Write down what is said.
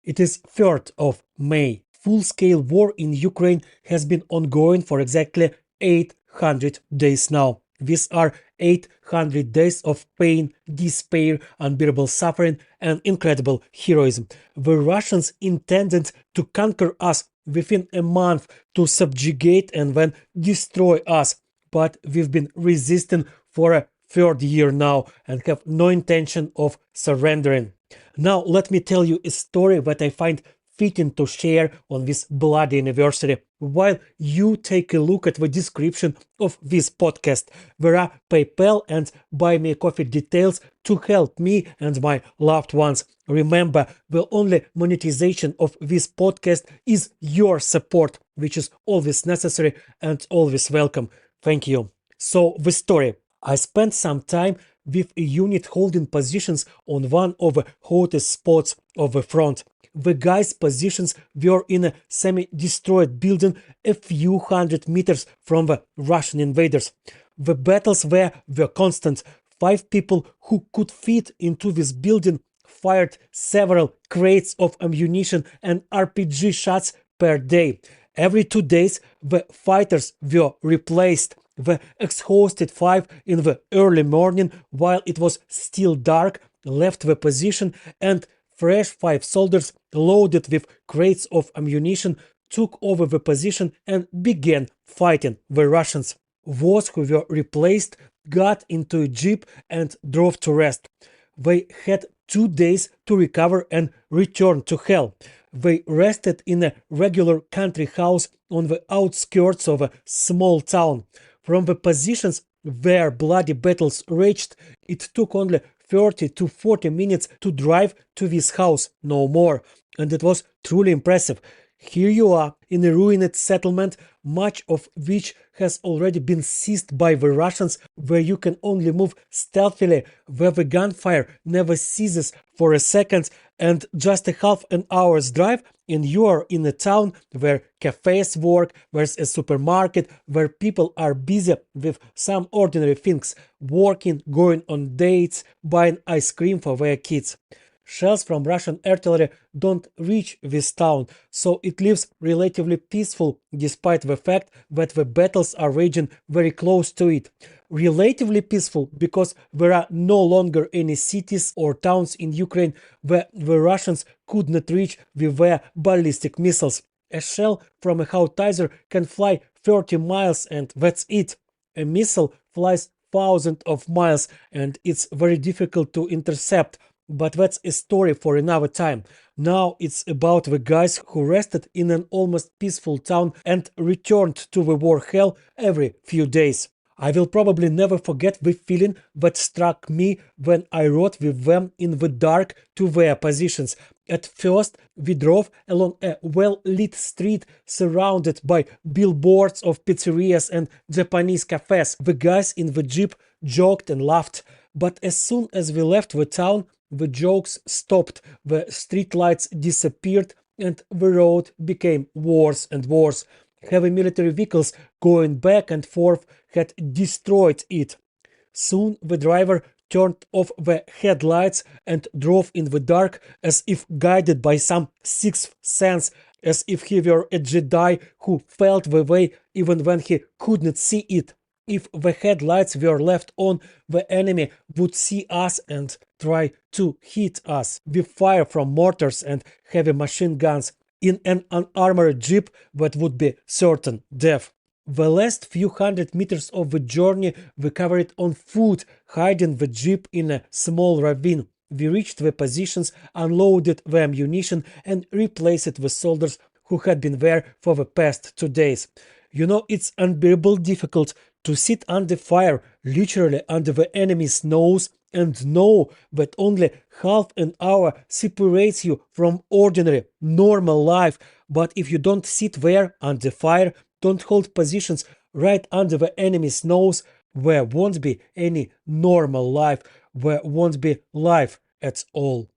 It is 3rd of May. Full-scale war in Ukraine has been ongoing for exactly 800 days now. These are 800 days of pain, despair, unbearable suffering, and incredible heroism. The Russians intended to conquer us within a month, to subjugate and then destroy us. But we've been resisting for a 3rd year now and have no intention of surrendering. Now, let me tell you a story that I find fitting to share on this bloody anniversary. While you take a look at the description of this podcast, there are PayPal and Buy Me a Coffee details to help me and my loved ones. Remember, the only monetization of this podcast is your support, which is always necessary and always welcome. Thank you. So, the story. I spent some time with a unit holding positions on one of the hottest spots of the front. The guys' positions were in a semi-destroyed building a few hundred meters from the Russian invaders. The battles were constant. 5 people who could fit into this building fired several crates of ammunition and RPG shots per day. Every 2 days, the fighters were replaced. The exhausted 5 in the early morning, while it was still dark, left the position, and fresh 5 soldiers loaded with crates of ammunition took over the position and began fighting the Russians. Those who were replaced got into a jeep and drove to rest. They had 2 days to recover and return to hell. They rested in a regular country house on the outskirts of a small town. From the positions where bloody battles raged, it took only 30 to 40 minutes to drive to this house, no more, and it was truly impressive. Here you are in a ruined settlement, much of which has already been seized by the Russians, where you can only move stealthily, where the gunfire never ceases for a second, and just a half an hour's drive and you are in a town where cafes work, there's a supermarket, where people are busy with some ordinary things, working, going on dates, buying ice cream for their kids. Shells from Russian artillery don't reach this town, so it lives relatively peaceful despite the fact that the battles are raging very close to it. Relatively peaceful because there are no longer any cities or towns in Ukraine where the Russians could not reach with their ballistic missiles. A shell from a howitzer can fly 30 miles and that's it. A missile flies thousands of miles and it's very difficult to intercept. But that's a story for another time. Now it's about the guys who rested in an almost peaceful town and returned to the war hell every few days. I will probably never forget the feeling that struck me when I rode with them in the dark to their positions. At first, we drove along a well-lit street surrounded by billboards of pizzerias and Japanese cafes. The guys in the jeep joked and laughed. But as soon as we left the town, the jokes stopped, the streetlights disappeared, and the road became worse and worse. Heavy military vehicles going back and forth had destroyed it. Soon the driver turned off the headlights and drove in the dark as if guided by some sixth sense, as if he were a Jedi who felt the way even when he could not see it. If the headlights were left on, the enemy would see us and try to hit us with fire from mortars and heavy machine guns. In an unarmored jeep, that would be certain death. The last few hundred meters of the journey we covered on foot, hiding the jeep in a small ravine. We reached the positions, unloaded the ammunition, and replaced the soldiers who had been there for the past 2 days. You know, it's unbearable difficult to sit under fire, literally under the enemy's nose, and know that only half an hour separates you from ordinary, normal life. But if you don't sit there under fire, don't hold positions right under the enemy's nose, there won't be any normal life, there won't be life at all.